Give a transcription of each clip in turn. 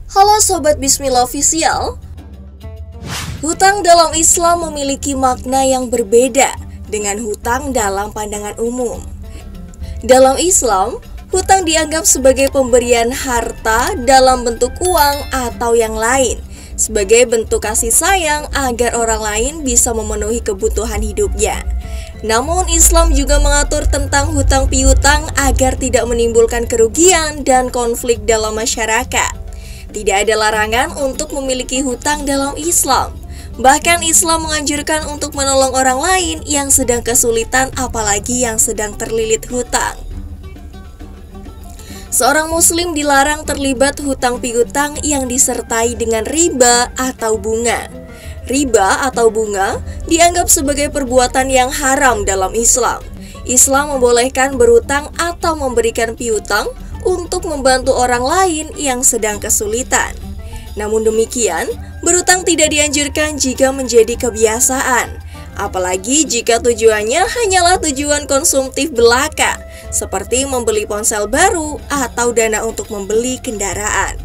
Halo Sobat Bismillah Official. Hutang dalam Islam memiliki makna yang berbeda dengan hutang dalam pandangan umum. Dalam Islam, hutang dianggap sebagai pemberian harta dalam bentuk uang atau yang lain, sebagai bentuk kasih sayang agar orang lain bisa memenuhi kebutuhan hidupnya. Namun Islam juga mengatur tentang hutang piutang agar tidak menimbulkan kerugian dan konflik dalam masyarakat. Tidak ada larangan untuk memiliki hutang dalam Islam. Bahkan Islam menganjurkan untuk menolong orang lain yang sedang kesulitan, apalagi yang sedang terlilit hutang. Seorang muslim dilarang terlibat hutang piutang yang disertai dengan riba atau bunga. Riba atau bunga dianggap sebagai perbuatan yang haram dalam Islam. Islam membolehkan berutang atau memberikan piutang untuk membantu orang lain yang sedang kesulitan. Namun demikian, berutang tidak dianjurkan jika menjadi kebiasaan, apalagi jika tujuannya hanyalah tujuan konsumtif belaka, seperti membeli ponsel baru atau dana untuk membeli kendaraan.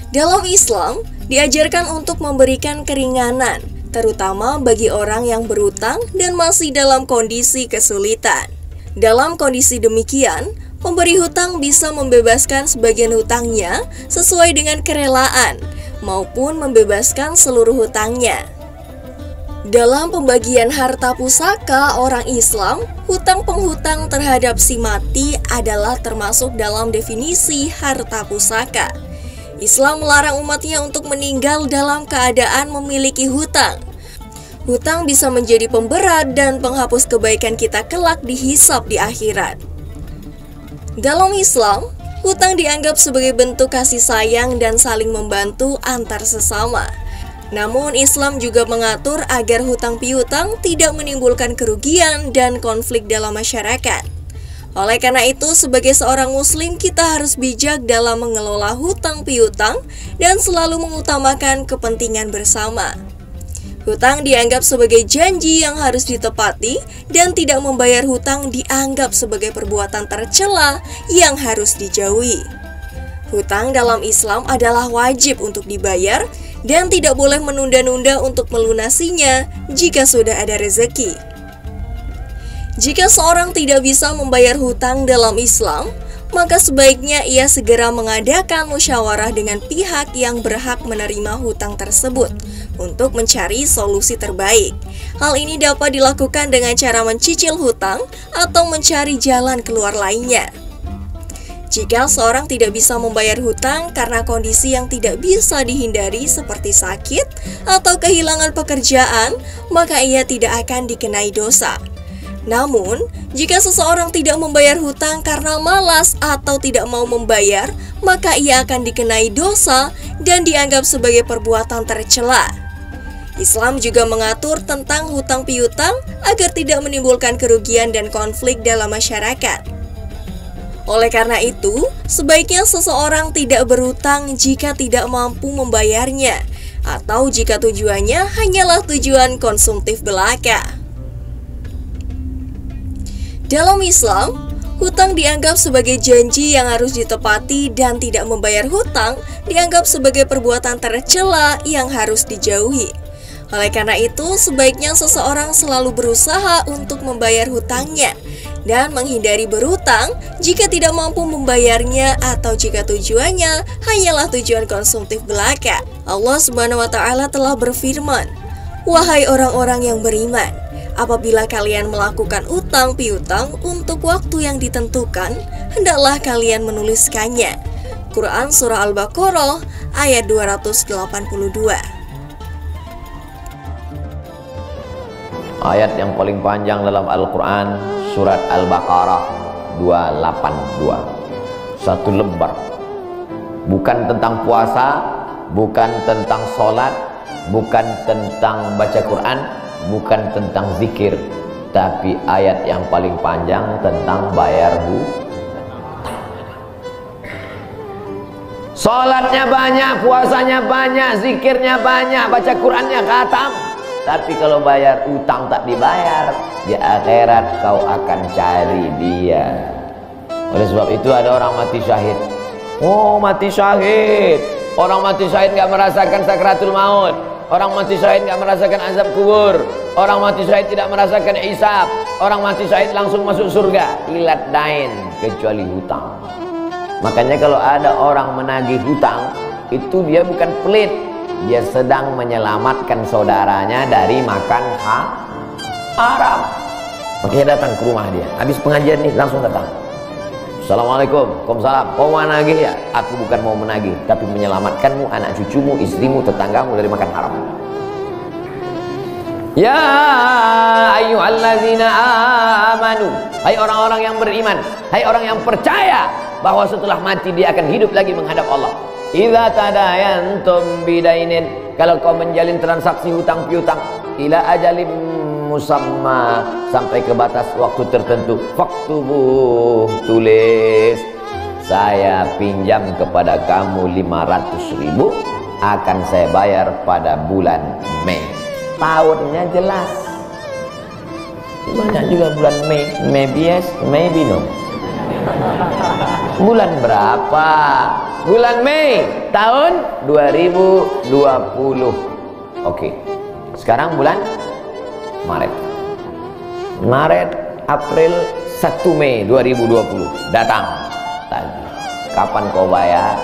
Dalam Islam, diajarkan untuk memberikan keringanan, terutama bagi orang yang berutang dan masih dalam kondisi kesulitan. Dalam kondisi demikian, pemberi hutang bisa membebaskan sebagian hutangnya sesuai dengan kerelaan, maupun membebaskan seluruh hutangnya. Dalam pembagian harta pusaka orang Islam, hutang penghutang terhadap si mati adalah termasuk dalam definisi harta pusaka. Islam melarang umatnya untuk meninggal dalam keadaan memiliki hutang. Hutang bisa menjadi pemberat dan penghapus kebaikan kita kelak dihisab di akhirat. Dalam Islam, hutang dianggap sebagai bentuk kasih sayang dan saling membantu antar sesama. Namun Islam juga mengatur agar hutang piutang tidak menimbulkan kerugian dan konflik dalam masyarakat. Oleh karena itu, sebagai seorang muslim kita harus bijak dalam mengelola hutang piutang dan selalu mengutamakan kepentingan bersama. Hutang dianggap sebagai janji yang harus ditepati dan tidak membayar hutang dianggap sebagai perbuatan tercela yang harus dijauhi. Hutang dalam Islam adalah wajib untuk dibayar dan tidak boleh menunda-nunda untuk melunasinya jika sudah ada rezeki. Jika seorang tidak bisa membayar hutang dalam Islam, maka sebaiknya ia segera mengadakan musyawarah dengan pihak yang berhak menerima hutang tersebut untuk mencari solusi terbaik. Hal ini dapat dilakukan dengan cara mencicil hutang atau mencari jalan keluar lainnya. Jika seorang tidak bisa membayar hutang karena kondisi yang tidak bisa dihindari seperti sakit atau kehilangan pekerjaan, maka ia tidak akan dikenai dosa. Namun, jika seseorang tidak membayar hutang karena malas atau tidak mau membayar, maka ia akan dikenai dosa dan dianggap sebagai perbuatan tercela. Islam juga mengatur tentang hutang piutang agar tidak menimbulkan kerugian dan konflik dalam masyarakat. Oleh karena itu, sebaiknya seseorang tidak berhutang jika tidak mampu membayarnya, atau jika tujuannya hanyalah tujuan konsumtif belaka. Dalam Islam, hutang dianggap sebagai janji yang harus ditepati dan tidak membayar hutang dianggap sebagai perbuatan tercela yang harus dijauhi. Oleh karena itu, sebaiknya seseorang selalu berusaha untuk membayar hutangnya dan menghindari berhutang jika tidak mampu membayarnya atau jika tujuannya hanyalah tujuan konsumtif belaka. Allah Subhanahu wa Ta'ala telah berfirman, "Wahai orang-orang yang beriman, apabila kalian melakukan utang piutang untuk waktu yang ditentukan, hendaklah kalian menuliskannya." Quran Surah Al-Baqarah ayat 282. Ayat yang paling panjang dalam Al-Quran, surat Al-Baqarah 282. Satu lembar. Bukan tentang puasa, bukan tentang sholat, bukan tentang baca Quran, bukan tentang zikir, tapi ayat yang paling panjang tentang bayar hutang. Sholatnya banyak, puasanya banyak, zikirnya banyak, baca Qurannya khatam, tapi kalau bayar utang tak dibayar, di akhirat kau akan cari dia. Oleh sebab itu ada orang mati syahid. Oh, mati syahid, Orang mati syahid nggak merasakan sakratul maut. Orang mati syahid nggak merasakan azab kubur. Orang mati syahid tidak merasakan hisab. Orang mati syahid langsung masuk surga. Ilat dain, kecuali hutang. Makanya kalau ada orang menagih hutang, itu dia bukan pelit, dia sedang menyelamatkan saudaranya dari makan haram. Makanya datang ke rumah dia. Habis pengajian nih langsung datang. Assalamualaikum, waalaikumsalam. Kau mau menagih ya? Aku bukan mau menagih, tapi menyelamatkanmu, anak cucumu, istrimu, tetanggamu dari makan haram. Ya ayyuhallazina amanu, hai orang-orang yang beriman, hai orang yang percaya bahwa setelah mati dia akan hidup lagi menghadap Allah. Idza tadayantum bidainin, kalau kau menjalin transaksi hutang piutang, ila ajalim musamma, sampai ke batas waktu tertentu, faktubuh, tulis, saya pinjam kepada kamu 500.000, akan saya bayar pada bulan Mei. Tahunnya jelas. Banyak juga bulan Mei. Maybe yes, maybe no. Bulan berapa? Bulan Mei tahun 2020. Oke. Sekarang bulan Maret, April, 1 Mei 2020 datang tadi. Kapan kau bayar?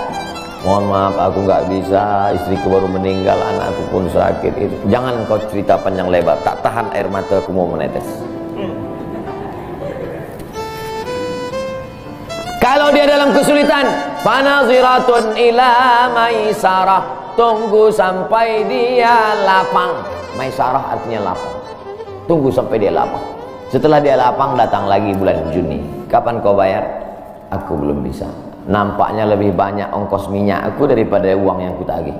Mohon maaf, aku nggak bisa, istriku baru meninggal, anakku pun sakit. Itu jangan kau cerita panjang lebar, tak tahan air mata aku mau menetes. Kalau dia dalam kesulitan, fanaziratun ila maisarah, tunggu sampai dia lapang. Maisarah artinya lapang. Tunggu sampai dia lapang. Setelah dia lapang, datang lagi bulan Juni. Kapan kau bayar? Aku belum bisa. Nampaknya lebih banyak ongkos minyak aku daripada uang yang kutagih.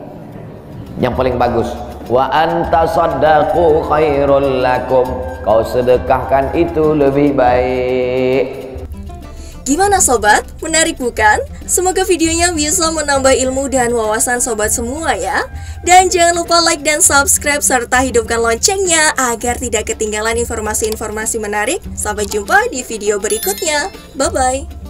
Yang paling bagus, wa anta saddaqu khairul lakum, kau sedekahkan itu lebih baik. Gimana sobat? Menarik bukan? Semoga videonya bisa menambah ilmu dan wawasan sobat semua ya. Dan jangan lupa like dan subscribe serta hidupkan loncengnya agar tidak ketinggalan informasi-informasi menarik. Sampai jumpa di video berikutnya. Bye-bye.